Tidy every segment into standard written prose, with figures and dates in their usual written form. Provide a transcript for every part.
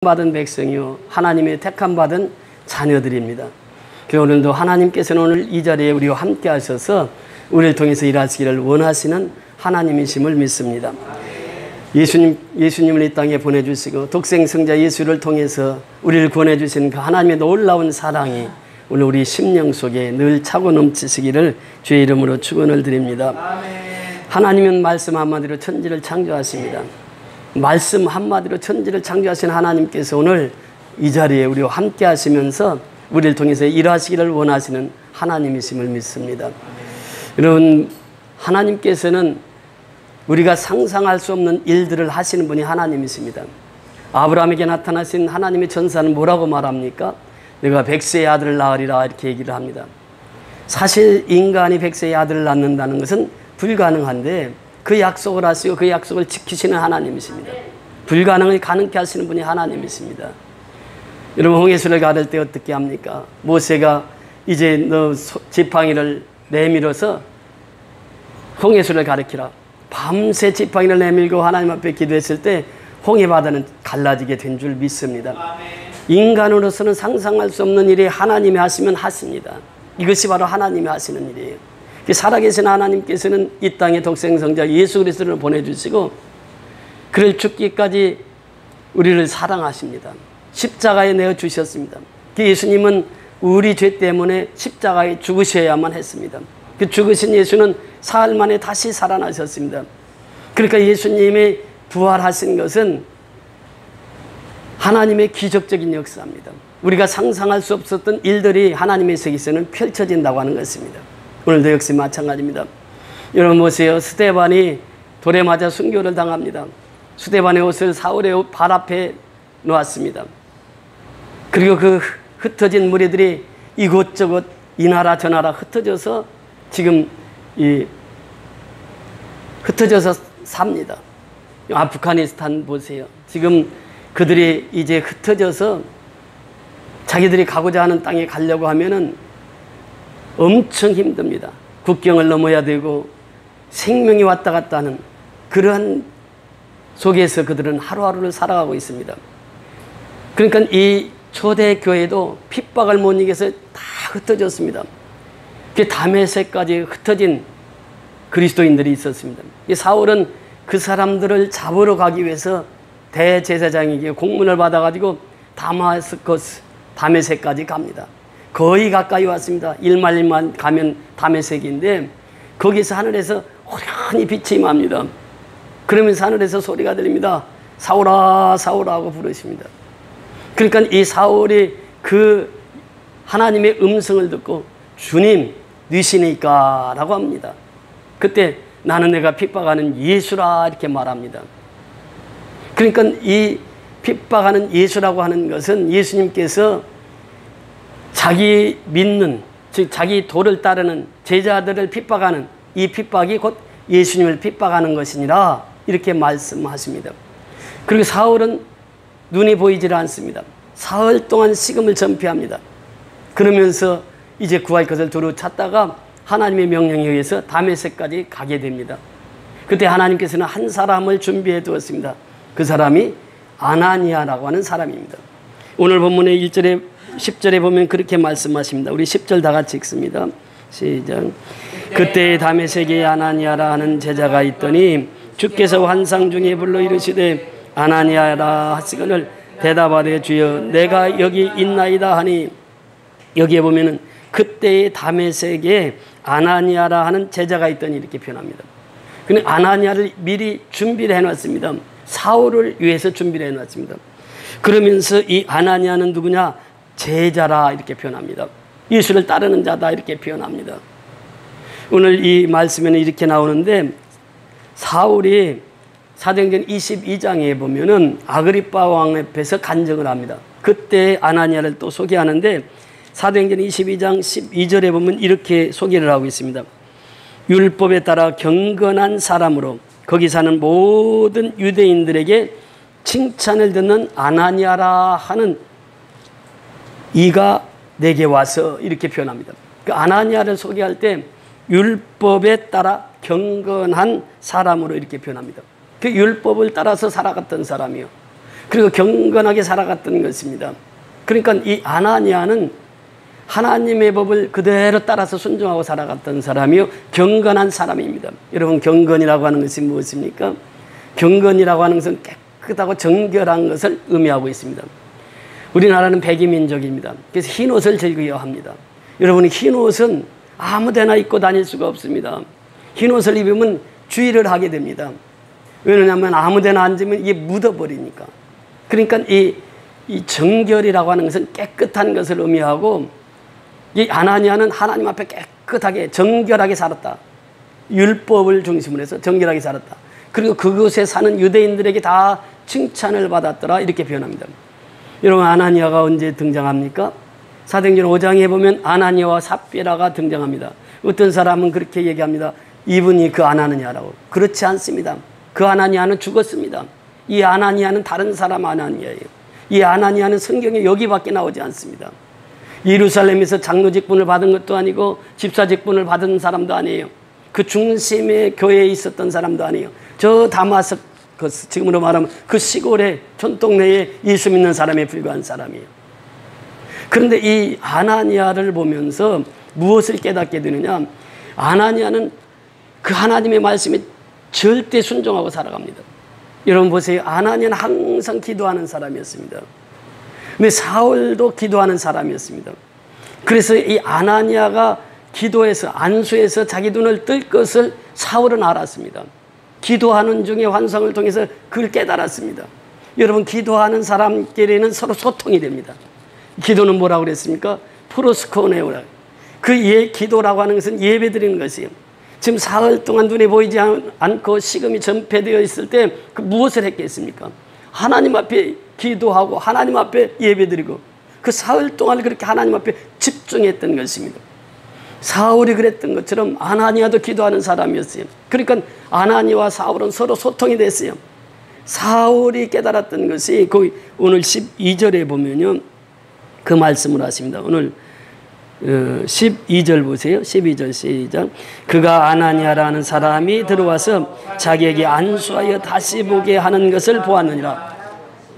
받은 백성이요 하나님의 택함 받은 자녀들입니다. 오늘도 하나님께서는 오늘 이 자리에 우리와 함께 하셔서 우리를 통해서 일하시기를 원하시는 하나님이심을 믿습니다. 예수님을 이 땅에 보내주시고 독생성자 예수를 통해서 우리를 구원해주신 그 하나님의 놀라운 사랑이 오늘 우리 심령 속에 늘 차고 넘치시기를 주의 이름으로 축원을 드립니다. 하나님은 말씀 한마디로 천지를 창조하십니다. 말씀 한마디로 천지를 창조하신 하나님께서 오늘 이 자리에 우리와 함께 하시면서 우리를 통해서 일하시기를 원하시는 하나님이심을 믿습니다. 여러분, 하나님께서는 우리가 상상할 수 없는 일들을 하시는 분이 하나님이십니다. 아브라함에게 나타나신 하나님의 전사는 뭐라고 말합니까? 내가 백세의 아들을 낳으리라 이렇게 얘기를 합니다. 사실 인간이 백세의 아들을 낳는다는 것은 불가능한데 그 약속을 하시고 그 약속을 지키시는 하나님이십니다. 불가능을 가능케 하시는 분이 하나님이십니다. 여러분, 홍해수를 가를 때 어떻게 합니까? 모세가 이제 너 지팡이를 내밀어서 홍해수를 가르치라. 밤새 지팡이를 내밀고 하나님 앞에 기도했을 때 홍해바다는 갈라지게 된 줄 믿습니다. 인간으로서는 상상할 수 없는 일이 하나님이 하시면 하십니다. 이것이 바로 하나님이 하시는 일이에요. 살아계신 하나님께서는 이 땅에 독생성자 예수 그리스도를 보내주시고 그를 죽기까지 우리를 사랑하십니다. 십자가에 내어주셨습니다. 예수님은 우리 죄 때문에 십자가에 죽으셔야만 했습니다. 그 죽으신 예수는 사흘 만에 다시 살아나셨습니다. 그러니까 예수님이 부활하신 것은 하나님의 기적적인 역사입니다. 우리가 상상할 수 없었던 일들이 하나님의 세계에서는 펼쳐진다고 하는 것입니다. 오늘도 역시 마찬가지입니다. 여러분 보세요. 스데반이 돌에 맞아 순교를 당합니다. 스데반의 옷을 사울의 발 앞에 놓았습니다. 그리고 그 흩어진 무리들이 이곳저곳 이 나라 저 나라 흩어져서 지금 흩어져서 삽니다. 아프가니스탄 보세요. 지금 그들이 이제 흩어져서 자기들이 가고자 하는 땅에 가려고 하면은 엄청 힘듭니다. 국경을 넘어야 되고 생명이 왔다 갔다 하는 그러한 속에서 그들은 하루하루를 살아가고 있습니다. 그러니까 이 초대교회도 핍박을 못 이겨서 다 흩어졌습니다. 다메섹까지 흩어진 그리스도인들이 있었습니다. 이 사울은 그 사람들을 잡으러 가기 위해서 대제사장에게 공문을 받아가지고 다메섹까지 갑니다. 거의 가까이 왔습니다. 1마일만 가면 다메섹인데 거기서 하늘에서 호련히 빛이 임합니다. 그러면서 하늘에서 소리가 들립니다. 사울아 사울아 하고 부르십니다. 그러니까 이 사울이 그 하나님의 음성을 듣고 주님 니시니까 라고 합니다. 그때 나는 내가 핍박하는 예수라 이렇게 말합니다. 그러니까 이 핍박하는 예수라고 하는 것은 예수님께서 자기 믿는, 즉 자기 도를 따르는 제자들을 핍박하는 이 핍박이 곧 예수님을 핍박하는 것이니라 이렇게 말씀하십니다. 그리고 사울은 눈이 보이질 않습니다. 사흘 동안 식음을 전폐합니다. 그러면서 이제 구할 것을 두루 찾다가 하나님의 명령에 의해서 다메섹까지 가게 됩니다. 그때 하나님께서는 한 사람을 준비해 두었습니다. 그 사람이 아나니아라고 하는 사람입니다. 오늘 본문의 1절에 10절에 보면 그렇게 말씀하십니다. 우리 10절 다 같이 읽습니다. 시작. 그때 다메섹에 아나니아라 하는 제자가 있더니 주께서 환상 중에 불러 이르시되 아나니아라 하시거늘 대답하되 주여 내가 여기 있나이다 하니 여기에 보면은 그때의 다메섹에 아나니아라 하는 제자가 있더니 이렇게 표현합니다. 근데 아나니아를 미리 준비를 해놨습니다. 사울을 위해서 준비를 해놨습니다. 그러면서 이 아나니아는 누구냐? 제자라 이렇게 표현합니다. 예수를 따르는 자다 이렇게 표현합니다. 오늘 이 말씀에는 이렇게 나오는데 사울이 사도행전 22장에 보면은 아그리빠 왕 앞에서 간증을 합니다. 그때 아나니아를 또 소개하는데 사도행전 22장 12절에 보면 이렇게 소개를 하고 있습니다. 율법에 따라 경건한 사람으로 거기 사는 모든 유대인들에게 칭찬을 듣는 아나니아라 하는 이가 내게 와서 이렇게 표현합니다. 그 아나니아를 소개할 때 율법에 따라 경건한 사람으로 이렇게 표현합니다. 그 율법을 따라서 살아갔던 사람이요. 그리고 경건하게 살아갔던 것입니다. 그러니까 이 아나니아는 하나님의 법을 그대로 따라서 순종하고 살아갔던 사람이요, 경건한 사람입니다. 여러분, 경건이라고 하는 것이 무엇입니까? 경건이라고 하는 것은 깨끗하고 정결한 것을 의미하고 있습니다. 우리나라는 백이민족입니다. 그래서 흰 옷을 즐겨합니다. 여러분, 흰 옷은 아무데나 입고 다닐 수가 없습니다. 흰 옷을 입으면 주의를 하게 됩니다. 왜냐하면 아무데나 앉으면 이게 묻어버리니까. 그러니까 이 정결이라고 하는 것은 깨끗한 것을 의미하고, 이 아나니아는 하나님 앞에 깨끗하게 정결하게 살았다. 율법을 중심으로 해서 정결하게 살았다. 그리고 그곳에 사는 유대인들에게 다 칭찬을 받았더라, 이렇게 표현합니다. 여러분, 아나니아가 언제 등장합니까? 사도행전 5장에 보면 아나니아와 삽비라가 등장합니다. 어떤 사람은 그렇게 얘기합니다. 이분이 그 아나니아라고. 그렇지 않습니다. 그 아나니아는 죽었습니다. 이 아나니아는 다른 사람 아나니아예요. 이 아나니아는 성경에 여기밖에 나오지 않습니다. 예루살렘에서 장로 직분을 받은 것도 아니고 집사 직분을 받은 사람도 아니에요. 그 중심의 교회에 있었던 사람도 아니에요. 저 다마스커, 지금으로 말하면 그 시골의 촌동네에 예수 믿는 사람에 불과한 사람이에요. 그런데 이 아나니아를 보면서 무엇을 깨닫게 되느냐? 아나니아는 그 하나님의 말씀에 절대 순종하고 살아갑니다. 여러분 보세요. 아나니아는 항상 기도하는 사람이었습니다. 근데 사울도 기도하는 사람이었습니다. 그래서 이 아나니아가 기도해서 안수해서 자기 눈을 뜰 것을 사울은 알았습니다. 기도하는 중에 환상을 통해서 그걸 깨달았습니다. 여러분, 기도하는 사람끼리는 서로 소통이 됩니다. 기도는 뭐라고 그랬습니까? 프로스코네오라. 기도라고 하는 것은 예배 드리는 것이에요. 지금 사흘 동안 눈에 보이지 않고 식음이 전폐되어 있을 때 그 무엇을 했겠습니까? 하나님 앞에 기도하고 하나님 앞에 예배드리고 그 사흘 동안 그렇게 하나님 앞에 집중했던 것입니다. 사울이 그랬던 것처럼 아나니아도 기도하는 사람이었어요. 그러니까 아나니아와 사울은 서로 소통이 됐어요. 사울이 깨달았던 것이 오늘 12절에 보면요, 그 말씀을 하십니다. 오늘 12절 보세요. 12절 시작. 그가 아나니아라는 사람이 들어와서 자기에게 안수하여 다시 보게 하는 것을 보았느니라.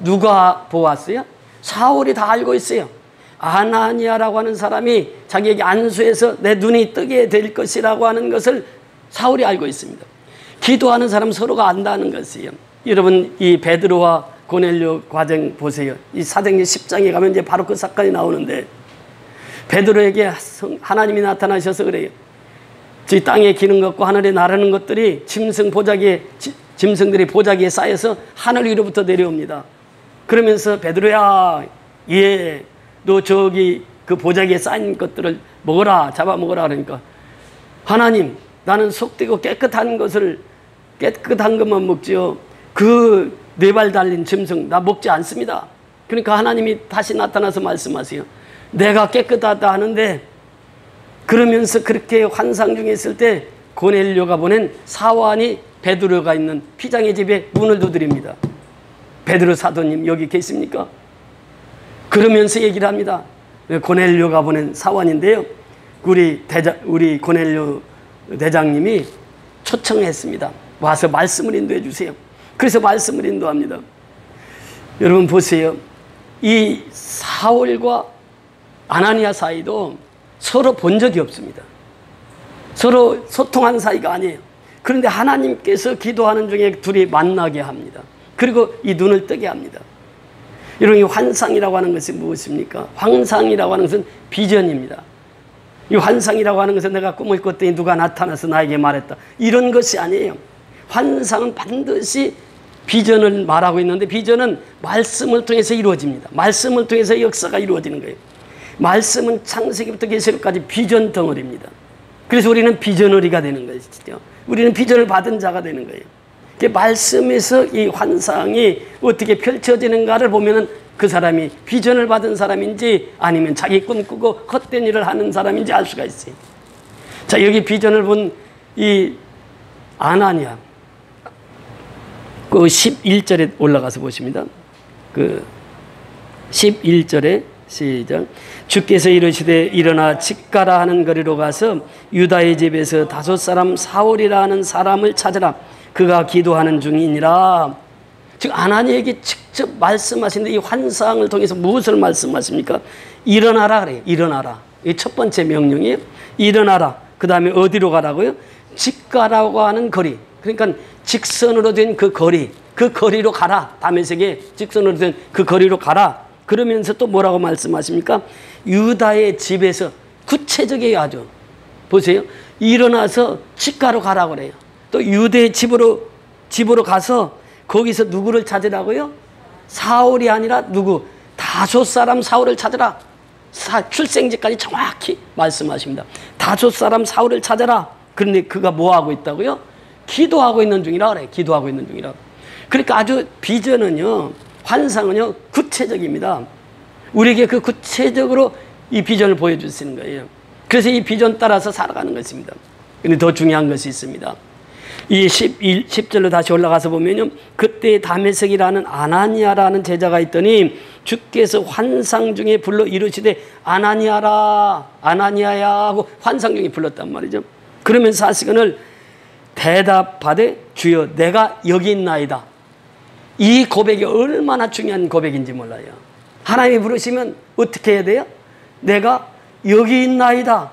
누가 보았어요? 사울이 다 알고 있어요. 아나니아라고 하는 사람이 자기에게 안수해서 내 눈이 뜨게 될 것이라고 하는 것을 사울이 알고 있습니다. 기도하는 사람 서로가 안다는 것이에요. 여러분, 이 베드로와 고넬료 과정 보세요. 이 사도행전 10장에 가면 이제 바로 그 사건이 나오는데, 베드로에게 하나님이 나타나셔서 그래요. 저 땅에 기는 것과 하늘에 나르는 것들이 짐승들이 보자기에 쌓여서 하늘 위로부터 내려옵니다. 그러면서 베드로야, 너 저기 그 보자기에 쌓인 것들을 먹어라, 잡아 먹어라. 그러니까 하나님, 나는 속되고 깨끗한 것만 먹지요. 그 네 발 달린 짐승 나 먹지 않습니다. 그러니까 하나님이 다시 나타나서 말씀하세요. 내가 깨끗하다 하는데, 그러면서 그렇게 환상 중에 있을 때 고넬료가 보낸 사환이 베드로가 있는 피장의 집에 문을 두드립니다. 베드로 사도님 여기 계십니까? 그러면서 얘기를 합니다. 고넬료가 보낸 사환인데요, 우리 고넬료 대장님이 초청했습니다. 와서 말씀을 인도해 주세요. 그래서 말씀을 인도합니다. 여러분 보세요. 이 사울과 아나니아 사이도 서로 본 적이 없습니다. 서로 소통한 사이가 아니에요. 그런데 하나님께서 기도하는 중에 둘이 만나게 합니다. 그리고 이 눈을 뜨게 합니다. 여러분, 이 환상이라고 하는 것이 무엇입니까? 환상이라고 하는 것은 비전입니다. 이 환상이라고 하는 것은 내가 꿈을 꿨더니 누가 나타나서 나에게 말했다, 이런 것이 아니에요. 환상은 반드시 비전을 말하고 있는데, 비전은 말씀을 통해서 이루어집니다. 말씀을 통해서 역사가 이루어지는 거예요. 말씀은 창세기부터 계시록까지 비전 덩어리입니다. 그래서 우리는 비전어리가 되는 것이죠. 우리는 비전을 받은 자가 되는 거예요. 말씀에서 이 환상이 어떻게 펼쳐지는가를 보면은 그 사람이 비전을 받은 사람인지 아니면 자기 꿈꾸고 헛된 일을 하는 사람인지 알 수가 있어요. 자, 여기 비전을 본 이 아나니아, 그 11절에 올라가서 보십니다. 그 11절에 시작. 주께서 이르시되 일어나 직가라 하는 거리로 가서 유다의 집에서 5 사람 사울이라 하는 사람을 찾으라. 그가 기도하는 중이니라. 지금 아나니에게 직접 말씀하시는데 이 환상을 통해서 무엇을 말씀하십니까? 일어나라 그래요. 일어나라. 이 첫 번째 명령이에요. 일어나라. 그 다음에 어디로 가라고요? 직가라고 하는 거리. 그러니까 직선으로 된 그 거리. 그 거리로 가라. 다메섹에 직선으로 된 그 거리로 가라. 그러면서 또 뭐라고 말씀하십니까? 유다의 집에서 구체적이에요. 아주. 보세요. 일어나서 직가로 가라고 그래요. 또 유대의 집으로 가서 거기서 누구를 찾으라고요? 사울이 아니라 누구? 다소 사람 사울을 찾으라. 출생지까지 정확히 말씀하십니다. 다소 사람 사울을 찾아라. 그런데 그가 뭐 하고 있다고요? 기도하고 있는 중이라 그래요. 기도하고 있는 중이라. 그러니까 아주 비전은요, 환상은요, 구체적입니다. 우리에게 그 구체적으로 이 비전을 보여주시는 거예요. 그래서 이 비전 따라서 살아가는 것입니다. 근데 더 중요한 것이 있습니다. 이 10절로 다시 올라가서 보면요. 그때 다메섹이라는 아나니아라는 제자가 있더니 주께서 환상 중에 불러 이르시되 아나니아라 아나니아야 하고 환상 중에 불렀단 말이죠. 그러면서 사시건을 대답하되 주여 내가 여기 있나이다. 이 고백이 얼마나 중요한 고백인지 몰라요. 하나님이 부르시면 어떻게 해야 돼요? 내가 여기 있나이다.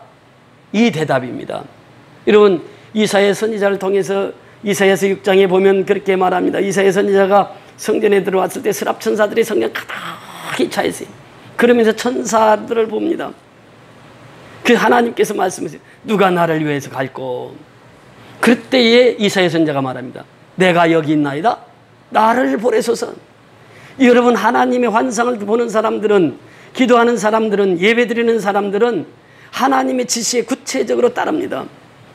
이 대답입니다. 여러분 이사야 선지자를 통해서 이사야서 6장에 보면 그렇게 말합니다. 이사야 선지자가 성전에 들어왔을 때 스랍 천사들이 성전 가득히 차 있어요. 그러면서 천사들을 봅니다. 그 하나님께서 말씀하세요. 누가 나를 위해서 갈꼬? 그때에 이사야 선지자가 말합니다. 내가 여기 있나이다. 나를 보내소서. 여러분 하나님의 환상을 보는 사람들은, 기도하는 사람들은, 예배드리는 사람들은 하나님의 지시에 구체적으로 따릅니다.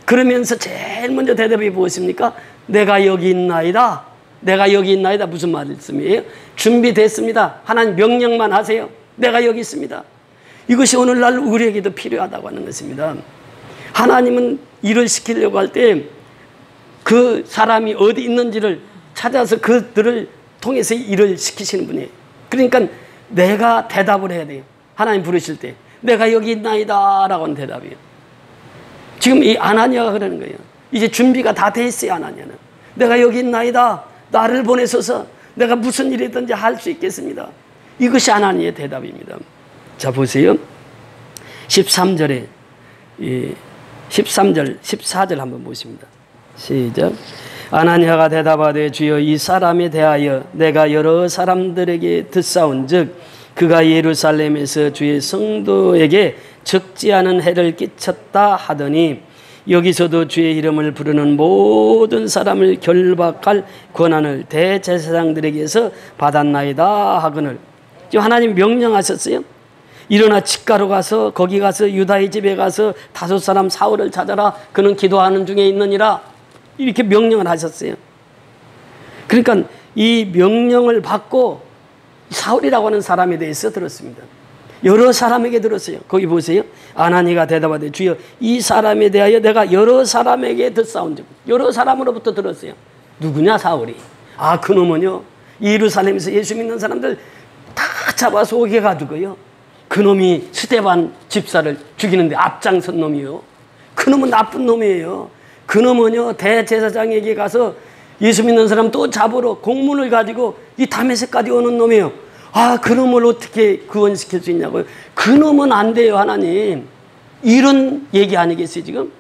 그러면서 제일 먼저 대답이 무엇입니까? 내가 여기 있나이다. 내가 여기 있나이다. 무슨 말씀이에요? 준비됐습니다. 하나님 명령만 하세요. 내가 여기 있습니다. 이것이 오늘날 우리에게도 필요하다고 하는 것입니다. 하나님은 일을 시키려고 할 때 그 사람이 어디 있는지를 찾아서 그들을 통해서 일을 시키시는 분이에요. 그러니까 내가 대답을 해야 돼요. 하나님 부르실 때 내가 여기 있나이다 라고 하는 대답이에요. 지금 이 아나니아가 그러는 거예요. 이제 준비가 다 돼 있어요. 아나니아는 내가 여기 있나이다. 나를 보내소서. 내가 무슨 일이든지 할 수 있겠습니다. 이것이 아나니아의 대답입니다. 자 보세요. 13절에 13절 14절 한번 보십니다. 시작. 아나니아가 대답하되 주여 이 사람에 대하여 내가 여러 사람들에게 듣사온즉 그가 예루살렘에서 주의 성도에게 적지 않은 해를 끼쳤다 하더니 여기서도 주의 이름을 부르는 모든 사람을 결박할 권한을 대제사장들에게서 받았나이다 하거늘. 지금 하나님 명령하셨어요. 일어나 직가로 가서 거기 가서 유다의 집에 가서 다섯 사람 사울을 찾아라. 그는 기도하는 중에 있느니라. 이렇게 명령을 하셨어요. 그러니까 이 명령을 받고 사울이라고 하는 사람에 대해서 들었습니다. 여러 사람에게 들었어요. 거기 보세요. 아나니가 대답하되 주여 이 사람에 대하여 내가 여러 사람에게 듣사온즉 여러 사람으로부터 들었어요. 누구냐? 사울이. 아 그놈은요 예루살렘에서 예수 믿는 사람들 다 잡아서 오게 가지고요 그놈이 스데반 집사를 죽이는데 앞장선 놈이요. 그놈은 나쁜 놈이에요. 그놈은요 대제사장에게 가서 예수 믿는 사람 또 잡으러 공문을 가지고 이 다메섹까지 오는 놈이에요. 아 그놈을 어떻게 구원시킬 수 있냐고요. 그놈은 안 돼요. 하나님 이런 얘기 아니겠어요 지금.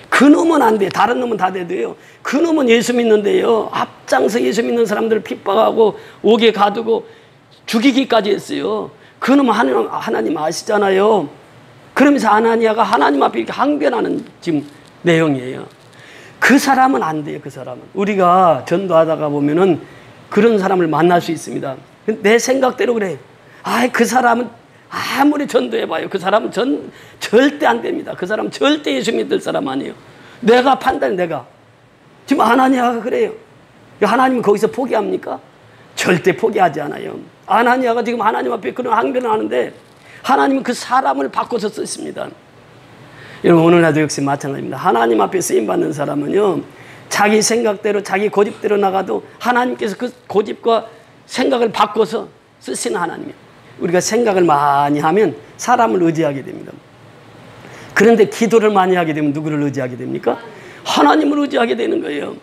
그놈은 안 돼. 다른 놈은 다 돼도요. 그놈은 예수 믿는데요 앞장서 예수 믿는 사람들을 핍박하고 옥에 가두고 죽이기까지 했어요. 그놈은 하나님 아시잖아요. 그러면서 아나니아가 하나님 앞에 이렇게 항변하는 지금 내용이에요. 그 사람은 안 돼요. 그 사람은. 우리가 전도하다가 보면은 그런 사람을 만날 수 있습니다. 내 생각대로 그래요. 아, 그 사람은 아무리 전도해봐요. 그 사람은 절대 안 됩니다. 그 사람은 절대 예수 믿을 사람 아니에요. 내가 내가. 지금 아나니아가 그래요. 하나님은 거기서 포기합니까? 절대 포기하지 않아요. 아나니아가 지금 하나님 앞에 그런 항변을 하는데 하나님은 그 사람을 바꿔서 쓰십니다. 여러분 오늘날도 역시 마찬가지입니다. 하나님 앞에 쓰임받는 사람은요 자기 생각대로 자기 고집대로 나가도 하나님께서 그 고집과 생각을 바꿔서 쓰시는 하나님이에요. 우리가 생각을 많이 하면 사람을 의지하게 됩니다. 그런데 기도를 많이 하게 되면 누구를 의지하게 됩니까? 하나님을 의지하게 되는 거예요.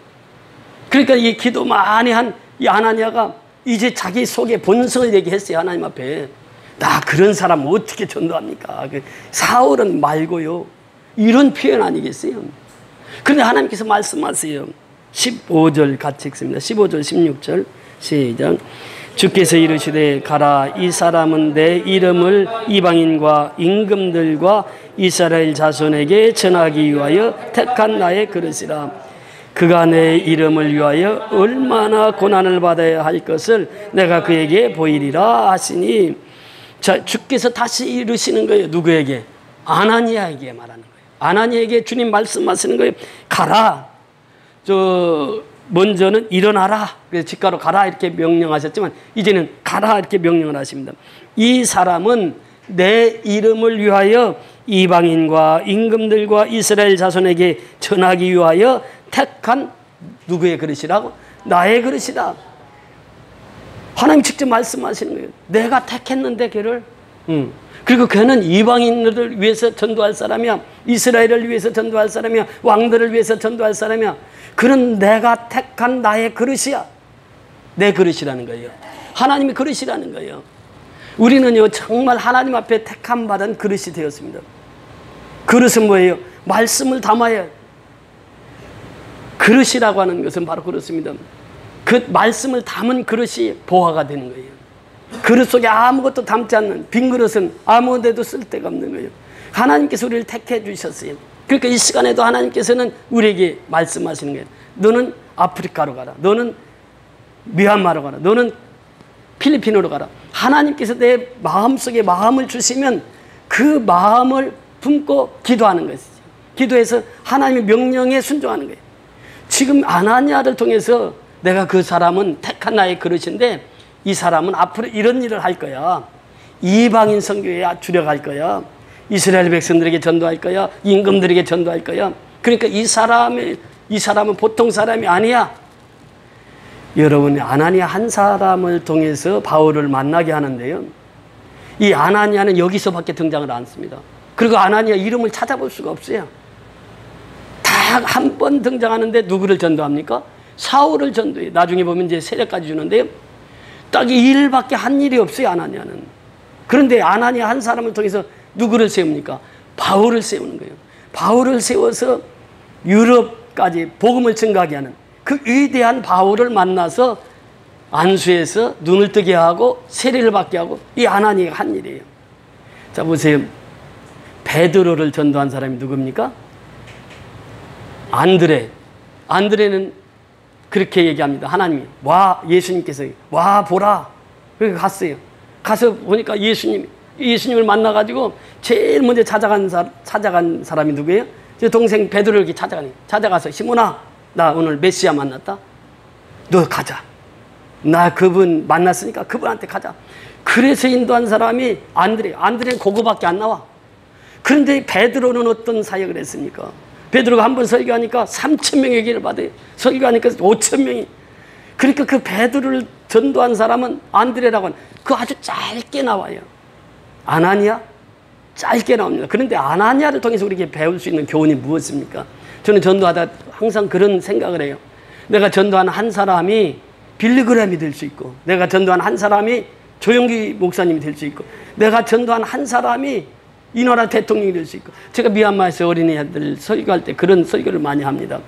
그러니까 이 기도 많이 한 이 아나니아가 이제 자기 속의 본성을 얘기했어요. 하나님 앞에. 나 그런 사람 어떻게 전도합니까? 사울은 말고요. 이런 표현 아니겠어요? 그런데 하나님께서 말씀하세요. 15절 같이 읽습니다. 15절 16절 시작. 주께서 이르시되 가라, 이 사람은 내 이름을 이방인과 임금들과 이스라엘 자손에게 전하기 위하여 택한 나의 그릇이라. 그가 내 이름을 위하여 얼마나 고난을 받아야 할 것을 내가 그에게 보이리라 하시니. 자, 주께서 다시 이르시는 거예요. 누구에게? 아나니아에게 말하는 거예요. 아나니아에게 주님 말씀하시는 거예요. 가라. 먼저는 일어나라. 그래서 집가로 가라 이렇게 명령하셨지만 이제는 가라 이렇게 명령을 하십니다. 이 사람은 내 이름을 위하여 이방인과 임금들과 이스라엘 자손에게 전하기 위하여 택한 누구의 그릇이라고? 나의 그릇이다. 하나님 직접 말씀하시는 거예요. 내가 택했는데 걔를. 그리고 걔는 이방인들을 위해서 전도할 사람이야. 이스라엘을 위해서 전도할 사람이야. 왕들을 위해서 전도할 사람이야. 그는 내가 택한 나의 그릇이야. 내 그릇이라는 거예요. 하나님의 그릇이라는 거예요. 우리는요 정말 하나님 앞에 택함 받은 그릇이 되었습니다. 그릇은 뭐예요? 말씀을 담아야. 그릇이라고 하는 것은 바로 그렇습니다. 그 말씀을 담은 그릇이 보화가 되는 거예요. 그릇 속에 아무것도 담지 않는 빈 그릇은 아무 데도 쓸 데가 없는 거예요. 하나님께서 우리를 택해 주셨어요. 그러니까 이 시간에도 하나님께서는 우리에게 말씀하시는 거예요. 너는 아프리카로 가라. 너는 미얀마로 가라. 너는 필리핀으로 가라. 하나님께서 내 마음속에 마음을 주시면 그 마음을 품고 기도하는 것이죠. 기도해서 하나님의 명령에 순종하는 거예요. 지금 아나니아를 통해서 내가 그 사람은 택한 나의 그릇인데 이 사람은 앞으로 이런 일을 할 거야. 이방인 선교에 주력할 거야. 이스라엘 백성들에게 전도할 거야. 임금들에게 전도할 거야. 그러니까 이 사람은 보통 사람이 아니야. 여러분, 아나니아 한 사람을 통해서 바울을 만나게 하는데요. 이 아나니아는 여기서밖에 등장을 않습니다. 그리고 아나니아 이름을 찾아볼 수가 없어요. 딱 한 번 등장하는데 누구를 전도합니까? 사울을 전도해요. 나중에 보면 이제 세례까지 주는데요. 딱 이 일밖에 한 일이 없어요, 아나니아는. 그런데 아나니아 한 사람을 통해서 누구를 세웁니까? 바울을 세우는 거예요. 바울을 세워서 유럽까지 복음을 증가하게 하는 그 위대한 바울을 만나서 안수해서 눈을 뜨게 하고 세례를 받게 하고 이 아나니아가 한 일이에요. 자, 보세요. 베드로를 전도한 사람이 누굽니까? 안드레는 그렇게 얘기합니다. 하나님이 와, 예수님께서 와 보라. 그렇게 갔어요. 가서 보니까 예수님을 만나가지고 제일 먼저 찾아간 사람이 누구예요? 제 동생 베드로를 이렇게 찾아가서 시몬아, 나 오늘 메시아 만났다. 너 가자. 나 그분 만났으니까 그분한테 가자. 그래서 인도한 사람이 안드레는 그거밖에 안 나와. 그런데 베드로는 어떤 사역을 했습니까? 베드로가 한 번 설교하니까 3,000명의 기를 받아요. 설교하니까 5,000명이. 그러니까 그 베드로를 전도한 사람은 안드레라고 하는 그 아주 짧게 나와요. 아나니아? 짧게 나옵니다. 그런데 아나니아를 통해서 우리에게 배울 수 있는 교훈이 무엇입니까? 저는 전도하다 항상 그런 생각을 해요. 내가 전도한 한 사람이 빌리그램이 될 수 있고, 내가 전도한 한 사람이 조영기 목사님이 될 수 있고, 내가 전도한 한 사람이 이 나라 대통령이 될 수 있고. 제가 미얀마에서 어린이들 설교할 때 그런 설교를 많이 합니다.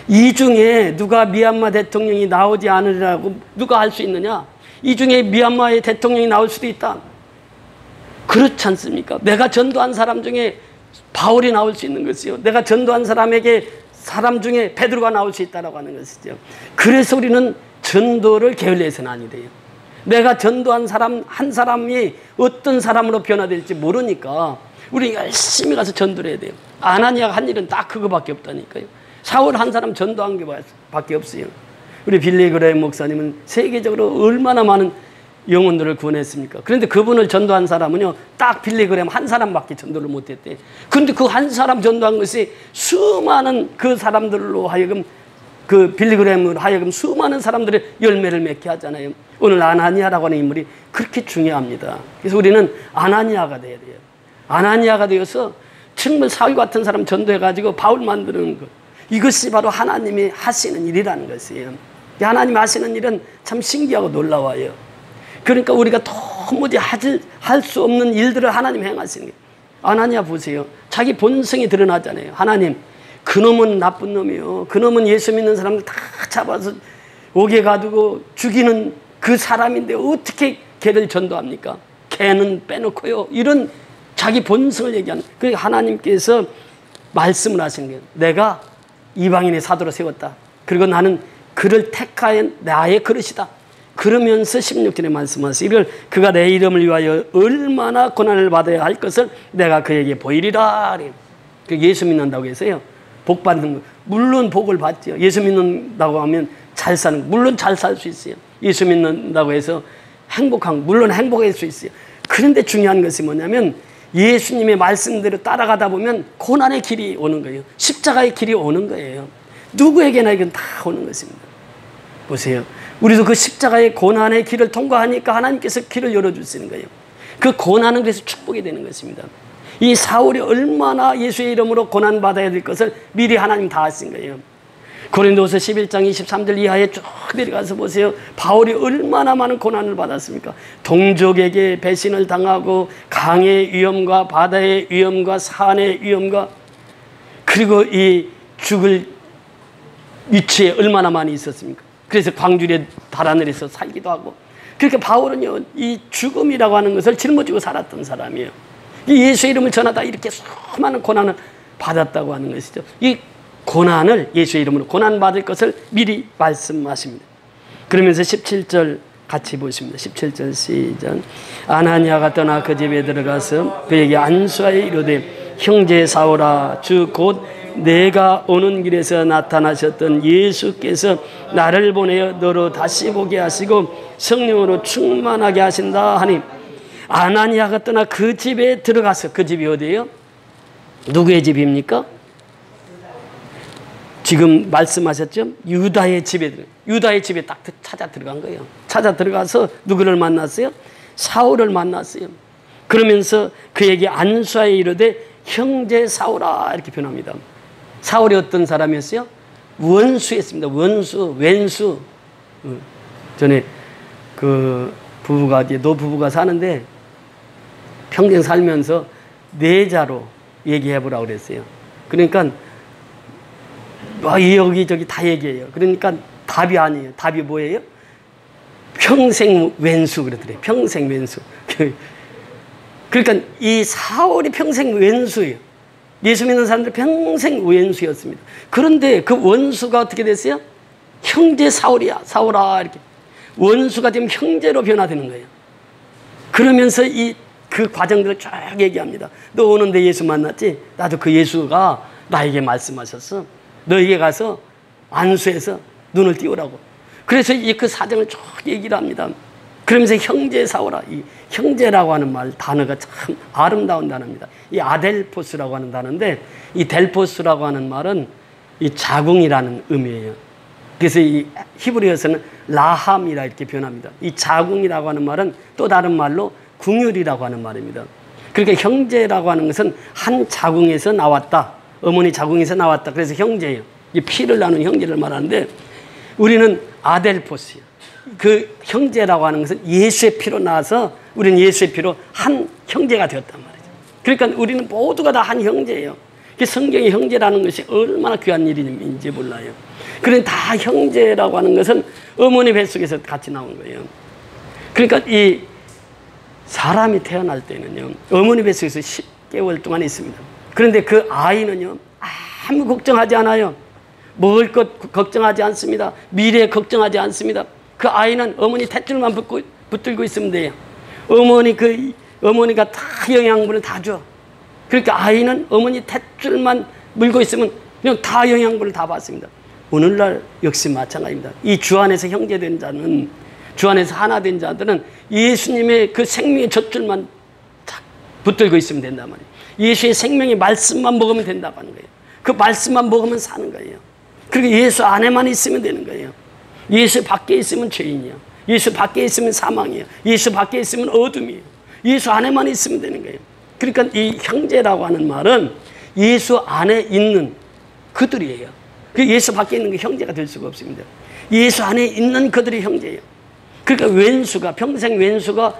이 중에 누가 미얀마 대통령이 나오지 않으리라고 누가 할 수 있느냐? 이 중에 미얀마의 대통령이 나올 수도 있다. 그렇지 않습니까? 내가 전도한 사람 중에 바울이 나올 수 있는 것이요. 내가 전도한 사람 중에 베드로가 나올 수 있다고 하는 것이죠. 그래서 우리는 전도를 게을리해서는 아니 돼요. 내가 전도한 사람 한 사람이 어떤 사람으로 변화될지 모르니까 우리 열심히 가서 전도를 해야 돼요. 아나니아가 한 일은 딱 그거밖에 없다니까요. 사울 한 사람 전도한 게 밖에 없어요. 우리 빌리그레임 목사님은 세계적으로 얼마나 많은 영혼들을 구원했습니까? 그런데 그분을 전도한 사람은요, 딱 빌리그레임 한 사람밖에 전도를 못했대. 그런데 그 한 사람 전도한 것이 수많은 그 사람들로 하여금, 그 빌리그레임으로 하여금 수많은 사람들의 열매를 맺게 하잖아요. 오늘 아나니아라고 하는 인물이 그렇게 중요합니다. 그래서 우리는 아나니아가 돼야 돼요. 아나니아가 되어서 정말 사울 같은 사람 전도해가지고 바울 만드는 것. 이것이 바로 하나님이 하시는 일이라는 것이에요. 하나님 하시는 일은 참 신기하고 놀라워요. 그러니까 우리가 도무지 할 수 없는 일들을 하나님 행하시는 거예요. 아나니아 보세요. 자기 본성이 드러나잖아요. 하나님, 그놈은 나쁜 놈이요. 그놈은 예수 믿는 사람들 다 잡아서 옥에 가두고 죽이는 그 사람인데 어떻게 걔를 전도합니까? 걔는 빼놓고요. 이런 자기 본성을 얘기하는. 그러니까 하나님께서 말씀을 하시는 거예요. 내가 이방인의 사도로 세웠다. 그리고 나는 그를 택하여 나의 그릇이다. 그러면서 16절에 말씀하세요. 이를 그가 내 이름을 위하여 얼마나 고난을 받아야 할 것을 내가 그에게 보이리라. 예수 믿는다고 해서요, 복 받는 거. 물론 복을 받죠. 예수 믿는다고 하면 잘 사는 거. 물론 잘 살 수 있어요. 예수 믿는다고 해서 행복한 거. 물론 행복할 수 있어요. 그런데 중요한 것이 뭐냐면 예수님의 말씀대로 따라가다 보면 고난의 길이 오는 거예요. 십자가의 길이 오는 거예요. 누구에게나 이건 다 오는 것입니다. 보세요. 우리도 그 십자가의 고난의 길을 통과하니까 하나님께서 길을 열어주시는 거예요. 그 고난은 그래서 축복이 되는 것입니다. 이 사울이 얼마나 예수의 이름으로 고난받아야 될 것을 미리 하나님 다 하신 거예요. 고린도서 11장 23절 이하에 쭉 내려가서 보세요. 바울이 얼마나 많은 고난을 받았습니까? 동족에게 배신을 당하고 강의 위험과 바다의 위험과 산의 위험과 그리고 이 죽을 위치에 얼마나 많이 있었습니까? 그래서 광주리에 달아내려서 살기도 하고. 그러니까 바울은요, 이 죽음이라고 하는 것을 짊어지고 살았던 사람이에요. 이 예수의 이름을 전하다 이렇게 수많은 고난을 받았다고 하는 것이죠. 이 고난을 예수의 이름으로 고난받을 것을 미리 말씀하십니다. 그러면서 17절 같이 보십니다. 17절 시작. 아나니아가 떠나 그 집에 들어가서 그에게 안수하여 이르되 형제 사울아, 주 곧 내가 오는 길에서 나타나셨던 예수께서 나를 보내어 너로 다시 보게 하시고 성령으로 충만하게 하신다 하니, 아나니아가 떠나 그 집에 들어가서, 그 집이 어디예요? 누구의 집입니까? 지금 말씀하셨죠? 유다의 집에 유다의 집에 딱 찾아 들어간 거예요. 찾아 들어가서 누구를 만났어요? 사울을 만났어요. 그러면서 그에게 안수하여 이르되 형제 사울아, 이렇게 표현합니다. 사울이 어떤 사람이었어요? 원수였습니다. 원수, 왼수. 전에 그 부부가, 노부부가 사는데 평생 살면서 내자로 얘기해보라고 그랬어요. 그러니까 여기저기 다 얘기해요. 그러니까 답이 아니에요. 답이 뭐예요? 평생 왼수 그러더래요. 평생 왼수. 그러니까 이 사울이 평생 왼수예요. 예수 믿는 사람들 평생 왼수였습니다. 그런데 그 원수가 어떻게 됐어요? 형제 사울이야, 사울아, 이렇게. 원수가 지금 형제로 변화되는 거예요. 그러면서 그 과정들을 쭉 얘기합니다. 너 오는데 예수 만났지? 나도 그 예수가 나에게 말씀하셨어. 너에게 가서 안수해서 눈을 띄우라고. 그래서 그 사정을 쭉 얘기를 합니다. 그러면서 형제 사울아, 이 형제라고 하는 단어가 참 아름다운 단어입니다. 이 아델포스라고 하는 단어인데, 이 델포스라고 하는 말은 이 자궁이라는 의미예요. 그래서 이 히브리어에서는 라함이라 이렇게 표현합니다. 이 자궁이라고 하는 말은 또 다른 말로 궁율이라고 하는 말입니다. 그러니까 형제라고 하는 것은 한 자궁에서 나왔다. 어머니 자궁에서 나왔다. 그래서 형제예요. 이 피를 나눈 형제를 말하는데, 우리는 아델포스예요. 그 형제라고 하는 것은 예수의 피로 나와서 우리는 예수의 피로 한 형제가 되었단 말이죠. 그러니까 우리는 모두가 다 한 형제예요. 성경의 형제라는 것이 얼마나 귀한 일인지 몰라요. 그런데 다 형제라고 하는 것은 어머니 뱃속에서 같이 나온 거예요. 그러니까 이 사람이 태어날 때는요, 어머니 뱃속에서 10개월 동안 있습니다. 그런데 그 아이는요, 아무 걱정하지 않아요. 먹을 것 걱정하지 않습니다. 미래 걱정하지 않습니다. 그 아이는 어머니 탯줄만 붙들고 있으면 돼요. 어머니가 다 영양분을 다 줘. 그러니까 아이는 어머니 탯줄만 물고 있으면 그냥 다 영양분을 다 받습니다. 오늘날 역시 마찬가지입니다. 이 주 안에서 형제된 자는, 주 안에서 하나 된 자들은 예수님의 그 생명의 젖줄만 붙들고 있으면 된단 말이에요. 예수의 생명의 말씀만 먹으면 된다고 하는 거예요. 그 말씀만 먹으면 사는 거예요. 그리고 예수 안에만 있으면 되는 거예요. 예수 밖에 있으면 죄인이야. 예수 밖에 있으면 사망이야. 예수 밖에 있으면 어둠이에요. 예수 안에만 있으면 되는 거예요. 그러니까 이 형제라고 하는 말은 예수 안에 있는 그들이에요. 그 예수 밖에 있는 게 형제가 될 수가 없습니다. 예수 안에 있는 그들이 형제예요. 그러니까 왼수가 평생 왼수가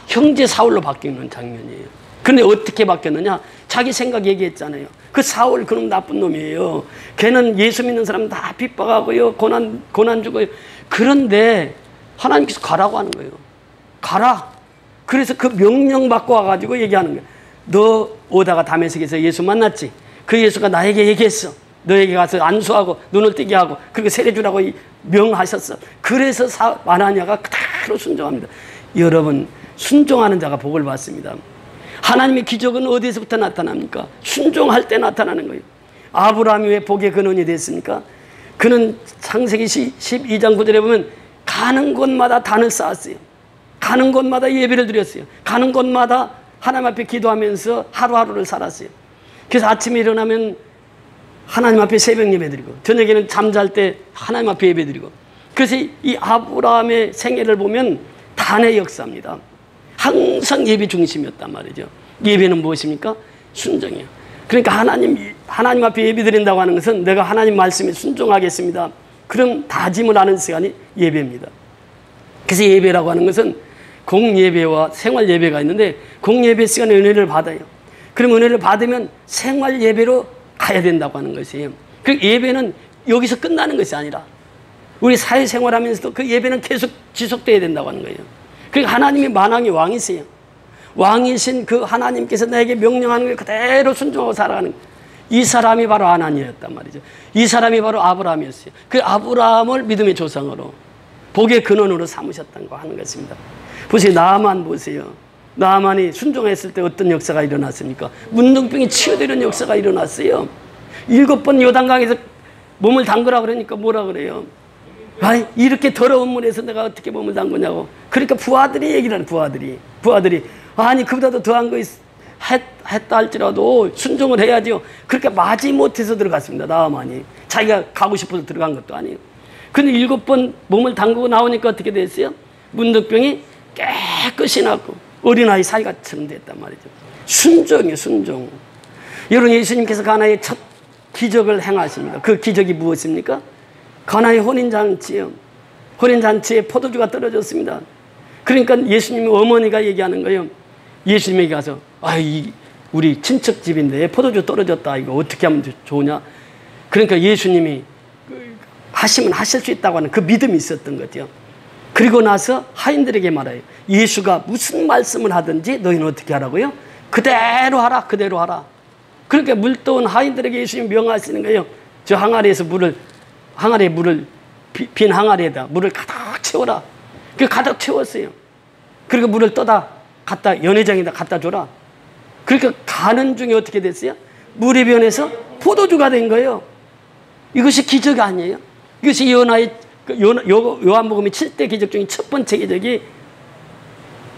형제 사울로 바뀌는 장면이에요. 그런데 어떻게 바뀌었느냐? 자기 생각 얘기했잖아요. 그 사울 그놈 나쁜 놈이에요. 걔는 예수 믿는 사람 다 핍박하고요. 고난 주고요. 그런데 하나님께서 가라고 하는 거예요. 가라. 그래서 그 명령 받고 와가지고 얘기하는 거예요. 너 오다가 다메섹에서 예수 만났지? 그 예수가 나에게 얘기했어. 너에게 가서 안수하고 눈을 뜨게 하고 그리고 세례 주라고 명하셨어. 그래서 아나니아가 그대로 순종합니다. 여러분, 순종하는 자가 복을 받습니다. 하나님의 기적은 어디서부터 나타납니까? 순종할 때 나타나는 거예요. 아브라함이 왜 복의 근원이 됐습니까? 그는 창세기 12장 9절에 보면 가는 곳마다 단을 쌓았어요. 가는 곳마다 예배를 드렸어요. 가는 곳마다 하나님 앞에 기도하면서 하루하루를 살았어요. 그래서 아침에 일어나면 하나님 앞에 새벽 예배 드리고 저녁에는 잠잘 때 하나님 앞에 예배 드리고. 그래서 이 아브라함의 생애를 보면 단의 역사입니다. 항상 예배 중심이었단 말이죠. 예배는 무엇입니까? 순종이에요. 그러니까 하나님 앞에 예배 드린다고 하는 것은 내가 하나님 말씀에 순종하겠습니다. 그런 다짐을 하는 시간이 예배입니다. 그래서 예배라고 하는 것은 공예배와 생활예배가 있는데 공예배 시간에 은혜를 받아요. 그럼 은혜를 받으면 생활예배로 가야 된다고 하는 것이에요. 그 예배는 여기서 끝나는 것이 아니라 우리 사회생활하면서도 그 예배는 계속 지속돼야 된다고 하는 거예요. 그러니까 하나님이 만왕의 왕이세요. 왕이신 그 하나님께서 나에게 명령하는 걸 그대로 순종하고 살아가는 거예요. 이 사람이 바로 아나니아였단 말이죠. 이 사람이 바로 아브라함이었어요. 그 아브라함을 믿음의 조상으로 복의 근원으로 삼으셨다고 하는 것입니다. 보세요. 나아만 보세요. 나아만이 순종했을 때 어떤 역사가 일어났습니까? 문둥병이 치유되는 역사가 일어났어요. 7번 요단강에서 몸을 담그라 그러니까 뭐라 그래요? 아니, 이렇게 더러운 물에서 내가 어떻게 몸을 담그냐고. 그러니까 부하들이 얘기를 하는 부하들이 아니 그보다도 더한 거 했다 할지라도 순종을 해야죠. 그렇게 마지 못해서 들어갔습니다. 나아만이 자기가 가고 싶어서 들어간 것도 아니에요. 근데 7번 몸을 담그고 나오니까 어떻게 됐어요? 문둥병이 깨끗이 났고 어린아이 사이가처럼 됐단 말이죠. 순종이에요. 순종. 여러분, 예수님께서 가나의 첫 기적을 행하십니다. 그 기적이 무엇입니까? 가나의 혼인잔치요. 혼인잔치에 포도주가 떨어졌습니다. 그러니까 예수님의 어머니가 얘기하는 거예요. 예수님에게 가서 우리 친척 집인데 포도주 떨어졌다. 이거 어떻게 하면 좋으냐? 그러니까 예수님이 하시면 하실 수 있다고 하는 그 믿음이 있었던 거죠. 그리고 나서 하인들에게 말해요. 예수가 무슨 말씀을 하든지 너희는 어떻게 하라고요? 그대로 하라. 그대로 하라. 그러니까 물떠온 하인들에게 예수님이 명하시는 거예요. 저 항아리에서 빈 항아리에다 물을 가득 채워라. 그 가득 채웠어요. 그리고 물을 갖다 연회장에다 갖다 줘라. 그러니까 가는 중에 어떻게 됐어요? 물이 변해서 포도주가 된 거예요. 이것이 기적이 아니에요. 이것이 요한복음의 7대 기적 중에 첫 번째 기적이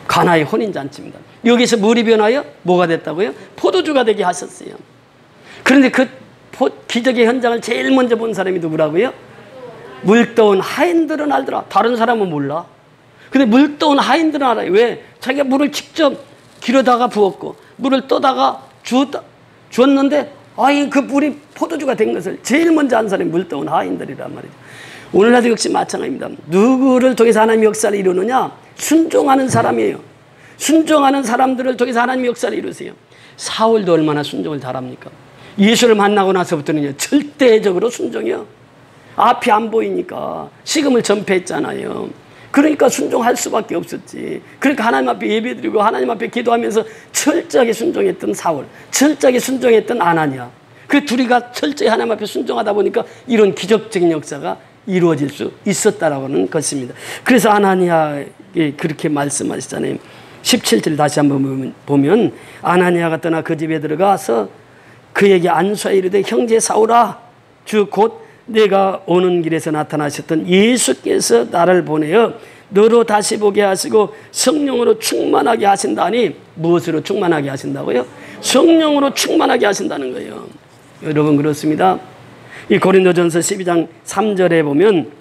가나의 혼인잔치입니다. 여기서 물이 변하여 뭐가 됐다고요? 포도주가 되게 하셨어요. 그런데 그 기적의 현장을 제일 먼저 본 사람이 누구라고요? 물떠온 하인들은 알더라. 다른 사람은 몰라. 근데 물떠온 하인들은 알아요. 왜? 자기가 물을 직접 길어다가 부었고 물을 떠다가 주었는데 그 물이 포도주가 된 것을 제일 먼저 한 사람이 물떠온 하인들이란 말이죠. 오늘날도 역시 마찬가지입니다. 누구를 통해서 하나님의 역사를 이루느냐? 순종하는 사람이에요. 순종하는 사람들을 통해서 하나님의 역사를 이루세요. 사울도 얼마나 순종을 잘합니까? 예수를 만나고 나서부터는 절대적으로 순종이요. 앞이 안 보이니까 식음을 전폐했잖아요. 그러니까 순종할 수밖에 없었지. 그러니까 하나님 앞에 예배드리고 하나님 앞에 기도하면서 철저하게 순종했던 사울, 철저하게 순종했던 아나니아. 그 둘이가 철저히 하나님 앞에 순종하다 보니까 이런 기적적인 역사가 이루어질 수 있었다라는 것입니다. 그래서 아나니아에게 그렇게 말씀하시잖아요. 17절 다시 한번 보면 아나니아가 떠나 그 집에 들어가서 그에게 안수하여 이르되 형제 사울아 주 곧 내가 오는 길에서 나타나셨던 예수께서 나를 보내어 너로 다시 보게 하시고 성령으로 충만하게 하신다니. 무엇으로 충만하게 하신다고요? 성령으로 충만하게 하신다는 거예요. 여러분, 그렇습니다. 이 고린도전서 12장 3절에 보면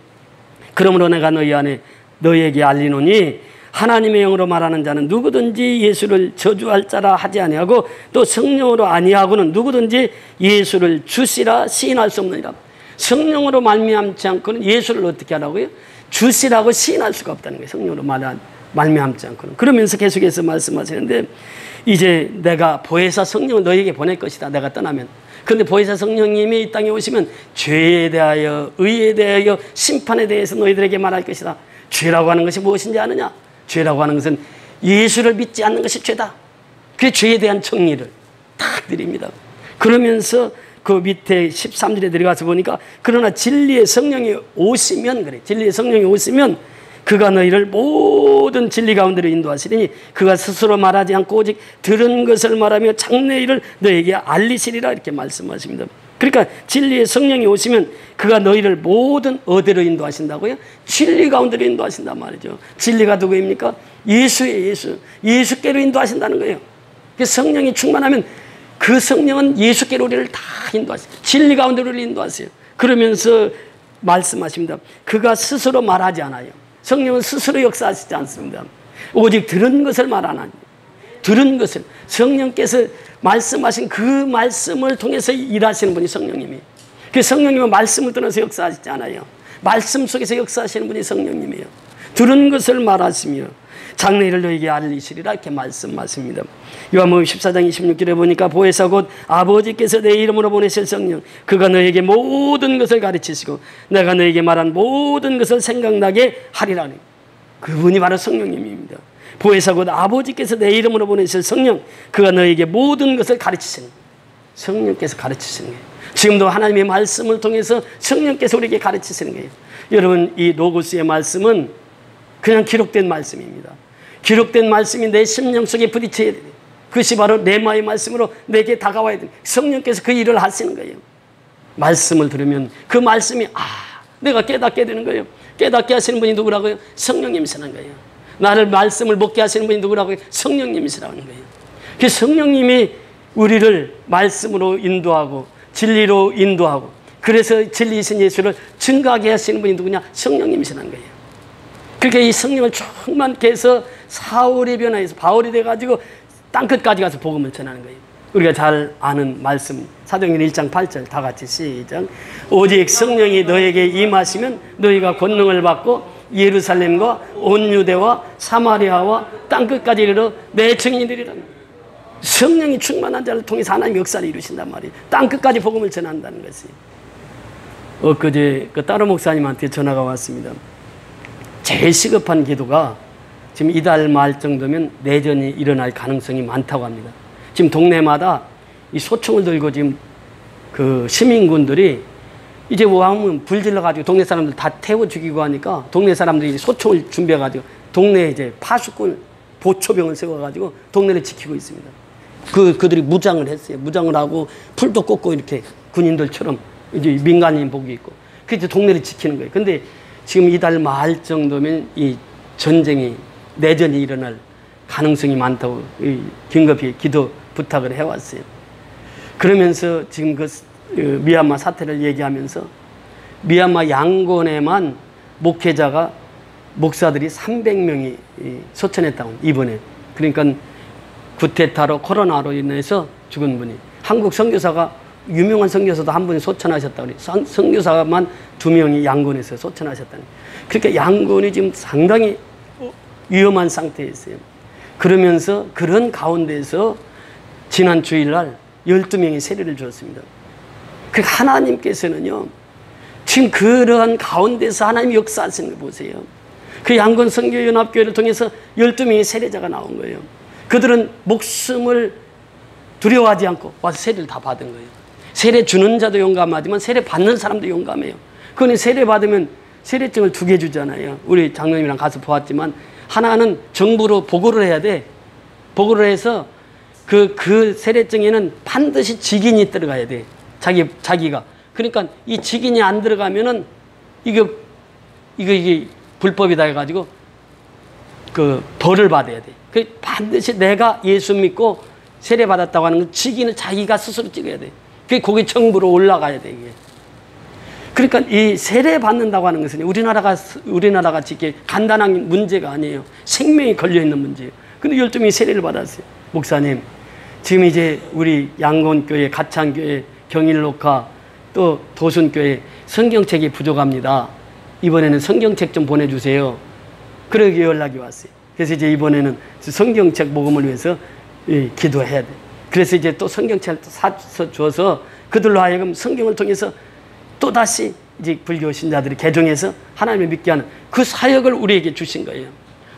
그러므로 내가 너희 안에 너희에게 알리노니 하나님의 영으로 말하는 자는 누구든지 예수를 저주할 자라 하지 아니하고 또 성령으로 아니하고는 누구든지 예수를 주시라 시인할 수 없느니라. 성령으로 말미암지 않고는 예수를 어떻게 하라고요? 주시라고 시인할 수가 없다는 거예요. 성령으로 말미암지 않고는. 그러면서 계속해서 말씀하시는데 이제 내가 보혜사 성령을 너에게 보낼 것이다. 내가 떠나면. 그런데 보혜사 성령님이 이 땅에 오시면 죄에 대하여 의에 대하여 심판에 대해서 너희들에게 말할 것이다. 죄라고 하는 것이 무엇인지 아느냐? 죄라고 하는 것은 예수를 믿지 않는 것이 죄다. 그 죄에 대한 정리를 딱 드립니다. 그러면서 그 밑에 13절에 들어가서 보니까 그러나 진리의 성령이 오시면 그래. 진리의 성령이 오시면 그가 너희를 모든 진리 가운데로 인도하시리니 그가 스스로 말하지 않고 오직 들은 것을 말하며 장래일을 너에게 알리시리라 이렇게 말씀하십니다. 그러니까 진리의 성령이 오시면 그가 너희를 모든 어디로 인도하신다고요? 진리 가운데로 인도하신단 말이죠. 진리가 누구입니까? 예수의 예수. 예수께로 인도하신다는 거예요. 성령이 충만하면 그 성령은 예수께로 우리를 다 인도하세요. 진리 가운데로 우리를 인도하세요. 그러면서 말씀하십니다. 그가 스스로 말하지 않아요. 성령은 스스로 역사하시지 않습니다. 오직 들은 것을 말하나니. 들은 것을 성령께서 말씀하신 그 말씀을 통해서 일하시는 분이 성령님이에요. 그 성령님은 말씀을 떠나서 역사하시지 않아요. 말씀 속에서 역사하시는 분이 성령님이에요. 들은 것을 말하시며 장래일을 너에게 알리시리라 이렇게 말씀하십니다. 요한복음 14장 26절에 보니까 보혜사 곧 아버지께서 내 이름으로 보내실 성령 그가 너에게 모든 것을 가르치시고 내가 너에게 말한 모든 것을 생각나게 하리라니. 그분이 바로 성령님입니다. 보혜사 곧 아버지께서 내 이름으로 보내실 성령 그가 너에게 모든 것을 가르치시는 성령께서 가르치시는 거예요. 지금도 하나님의 말씀을 통해서 성령께서 우리에게 가르치시는 거예요. 여러분 이 로고스의 말씀은 그냥 기록된 말씀입니다. 기록된 말씀이 내 심령 속에 부딪혀야 돼요. 그것이 바로 레마의 말씀으로 내게 다가와야 돼요. 성령께서 그 일을 하시는 거예요. 말씀을 들으면 그 말씀이 내가 깨닫게 되는 거예요. 깨닫게 하시는 분이 누구라고요? 성령님이시라는 거예요. 나를 말씀을 먹게 하시는 분이 누구라고요? 성령님이시라는 거예요. 그 성령님이 우리를 말씀으로 인도하고 진리로 인도하고 그래서 진리이신 예수를 증거하게 하시는 분이 누구냐? 성령님이시라는 거예요. 그러니까 이 성령을 충만케 해서 사울이 변화해서 바울이 돼가지고 땅끝까지 가서 복음을 전하는 거예요. 우리가 잘 아는 말씀 사도행전 1장 8절 다 같이 시작. 오직 성령이 너에게 임하시면 너희가 권능을 받고 예루살렘과 온 유대와 사마리아와 땅끝까지 이르러 내 증인이 되리라. 성령이 충만한 자를 통해서 하나님 역사를 이루신단 말이에요. 땅끝까지 복음을 전한다는 것이. 엊그제 그 따로 목사님한테 전화가 왔습니다. 제일 시급한 기도가 지금 이달 말 정도면 내전이 일어날 가능성이 많다고 합니다. 지금 동네마다 이 소총을 들고 지금 그 시민군들이 이제 와면 불질러가지고 동네 사람들 다 태워 죽이고 하니까 동네 사람들이 소총을 준비해가지고 동네에 이제 파수꾼 보초병을 세워가지고 동네를 지키고 있습니다. 그들이 무장을 했어요. 무장을 하고 풀도 꽂고 이렇게 군인들처럼 이제 민간인 복이 있고 그래서 동네를 지키는 거예요. 근데 지금 이달 말 정도면 이 전쟁이 내전이 일어날 가능성이 많다고 긴급히 기도 부탁을 해왔어요. 그러면서 지금 그 미얀마 사태를 얘기하면서 미얀마 양곤에만 목사들이 300명이 소천했다고 이번에. 그러니까 구테타로 코로나로 인해서 죽은 분이 한국 선교사가 유명한 선교사도 한 분이 소천하셨다고 그래요. 선교사만 2명이 양곤에서 소천하셨다는. 그러니까 양곤이 지금 상당히 위험한 상태에 있어요. 그러면서 그런 가운데서 지난 주일날 12명이 세례를 주었습니다. 그 하나님께서는요, 지금 그러한 가운데서 하나님 역사하시는 거 보세요. 그 양곤 선교연합교회를 통해서 12명의 세례자가 나온 거예요. 그들은 목숨을 두려워하지 않고 와서 세례를 다 받은 거예요. 세례 주는 자도 용감하지만 세례 받는 사람도 용감해요. 그건 세례 받으면 세례증을 2개 주잖아요. 우리 장로님이랑 가서 보았지만 하나는 정부로 보고를 해야 돼. 보고를 해서 그 세례증에는 반드시 직인이 들어가야 돼. 자기가. 그러니까 이 직인이 안 들어가면은 이게 불법이다 해가지고 그 벌을 받아야 돼. 그 반드시 내가 예수 믿고 세례 받았다고 하는 건 직인을 자기가 스스로 찍어야 돼. 그게 거기 정부로 올라가야 돼, 이게. 그러니까 이 세례 받는다고 하는 것은 우리나라 같이 이렇게 간단한 문제가 아니에요. 생명이 걸려있는 문제예요. 근데 12명이 세례를 받았어요. 목사님, 지금 이제 우리 양곤교회, 가창교회, 경일록화, 또 도순교회 성경책이 부족합니다. 이번에는 성경책 좀 보내주세요. 그러게 연락이 왔어요. 그래서 이제 이번에는 성경책 모금을 위해서 기도해야 돼. 그래서 이제 또 성경책을 또 사서 줘서 그들로 하여금 성경을 통해서 또다시 이제 불교 신자들이 개종해서 하나님을 믿게 하는 그 사역을 우리에게 주신 거예요.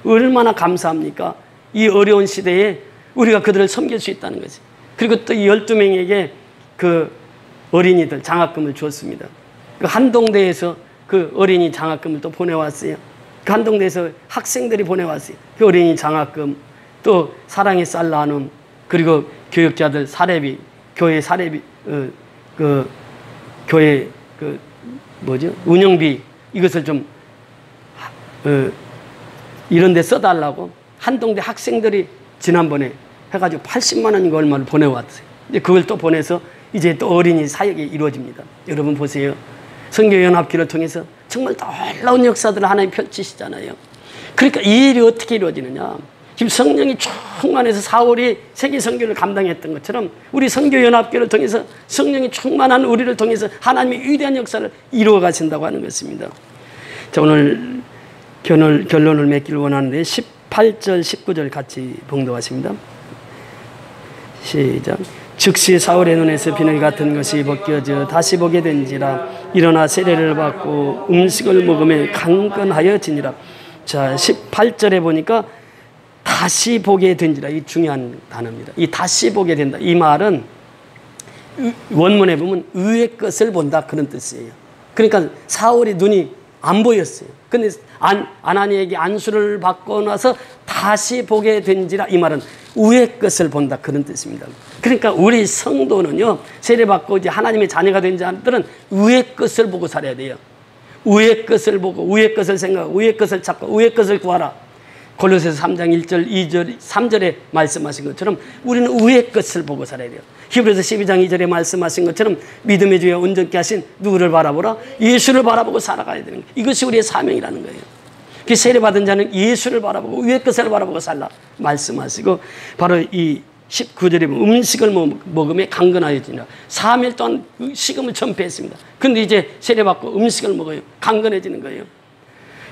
얼마나 감사합니까? 이 어려운 시대에 우리가 그들을 섬길 수 있다는 거지. 그리고 또 이 12명에게 그 어린이들 장학금을 주었습니다. 그 한동대에서 그 어린이 장학금을 또 보내왔어요. 그 한동대에서 학생들이 보내왔어요. 그 어린이 장학금, 또 사랑의 쌀 나눔, 그리고 교육자들 사례비, 교회 사례비, 그 교회 그 뭐죠? 운영비 이것을 좀 이런 데 써달라고 한동대 학생들이 지난번에 해가지고 80만 원인가 얼마를 보내왔어요. 이제 그걸 또 보내서 이제 또 어린이 사역이 이루어집니다. 여러분 보세요. 선교연합교를 통해서 정말 놀라운 역사들을 하나님 펼치시잖아요. 그러니까 이 일이 어떻게 이루어지느냐. 지금 성령이 충만해서 사울이 세계 선교를 감당했던 것처럼 우리 선교연합교를 통해서 성령이 충만한 우리를 통해서 하나님의 위대한 역사를 이루어 가신다고 하는 것입니다. 자, 오늘 결론을 맺기를 원하는데 18절 19절 같이 봉독하십니다. 시작. 즉시 사울의 눈에서 비늘 같은 것이 벗겨져 다시 보게 된지라. 일어나 세례를 받고 음식을 먹으며 강건하여지니라. 자, 18절에 보니까 다시 보게 된지라. 이 중요한 단어입니다. 이 다시 보게 된다. 이 말은 원문에 보면 의의 것을 본다 그런 뜻이에요. 그러니까 사울의 눈이 안 보였어요. 근데 아나니에게 안수를 받고 나서 다시 보게 된지라. 이 말은 의의 것을 본다 그런 뜻입니다. 그러니까 우리 성도는요, 세례받고 이제 하나님의 자녀가 된 자들은 의의 것을 보고 살아야 돼요. 의의 것을 보고 의의 것을 생각하고 의의 것을 찾고 의의 것을 구하라. 골로새서 3장 1절 2절 3절에 말씀하신 것처럼 우리는 의의 것을 보고 살아야 돼요. 히브리서 12장 2절에 말씀하신 것처럼 믿음의 주여 온전케 하신 누구를 바라보라? 예수를 바라보고 살아가야 되는 거예요. 이것이 우리의 사명이라는 거예요. 그 세례받은 자는 예수를 바라보고 의의 것을 바라보고 살라 말씀하시고, 바로 이 19절에 보면 음식을 먹으며 강건하여지니라. 3일 동안 식음을 전폐했습니다. 그런데 이제 세례받고 음식을 먹어요. 강건해지는 거예요.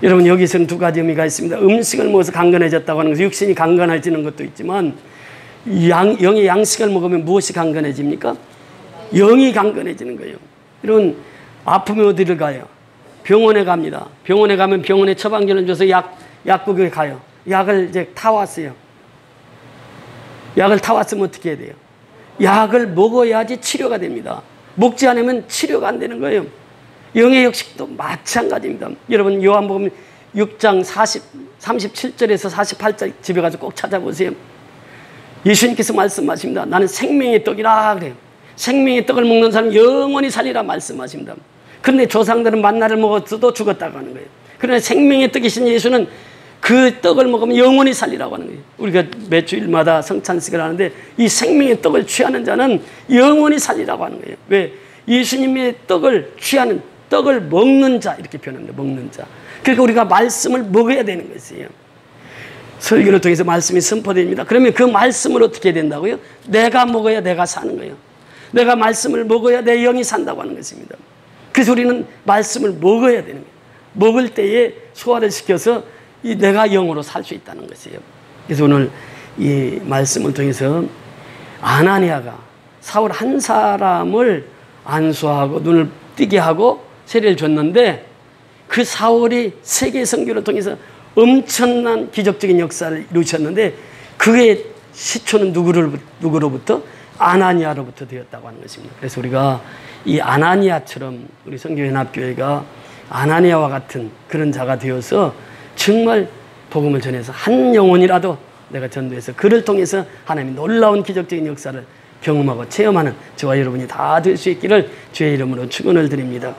여러분, 여기서는 두 가지 의미가 있습니다. 음식을 먹어서 강건해졌다고 하는 것은 육신이 강건해지는 것도 있지만, 영의 양식을 먹으면 무엇이 강건해집니까? 영이 강건해지는 거예요. 여러분, 아프면 어디를 가요? 병원에 갑니다. 병원에 가면 병원에 처방전을 줘서 약국에 가요. 약을 이제 타왔어요. 약을 타왔으면 어떻게 해야 돼요? 약을 먹어야지 치료가 됩니다. 먹지 않으면 치료가 안 되는 거예요. 영의 역식도 마찬가지입니다. 여러분, 요한복음 6장 37절에서 48절 집에 가서 꼭 찾아보세요. 예수님께서 말씀하십니다. 나는 생명의 떡이라 그래요. 생명의 떡을 먹는 사람은 영원히 살리라 말씀하십니다. 그런데 조상들은 만나를 먹었어도 죽었다고 하는 거예요. 그러나 생명의 떡이신 예수는 그 떡을 먹으면 영원히 살리라고 하는 거예요. 우리가 매 주일마다 성찬식을 하는데 이 생명의 떡을 취하는 자는 영원히 살리라고 하는 거예요. 왜? 예수님의 떡을 취하는, 떡을 먹는 자, 이렇게 표현합니다. 먹는 자. 그러니까 우리가 말씀을 먹어야 되는 것이에요. 설교를 통해서 말씀이 선포됩니다. 그러면 그 말씀을 어떻게 된다고요? 내가 먹어야 내가 사는 거예요. 내가 말씀을 먹어야 내 영이 산다고 하는 것입니다. 그래서 우리는 말씀을 먹어야 되는 거예요. 먹을 때에 소화를 시켜서 내가 영으로 살 수 있다는 것이에요. 그래서 오늘 이 말씀을 통해서 아나니아가 사울 한 사람을 안수하고 눈을 뜨게 하고 세례를 줬는데, 그 사울이 세계 선교를 통해서 엄청난 기적적인 역사를 이루셨는데, 그의 시초는 누구로부터? 아나니아로부터 되었다고 하는 것입니다. 그래서 우리가 이 아나니아처럼 우리 선교연합교회가 아나니아와 같은 그런 자가 되어서 정말 복음을 전해서 한 영혼이라도 내가 전도해서 그를 통해서 하나님의 놀라운 기적적인 역사를 경험하고 체험하는 저와 여러분이 다 될 수 있기를 주의 이름으로 축원을 드립니다.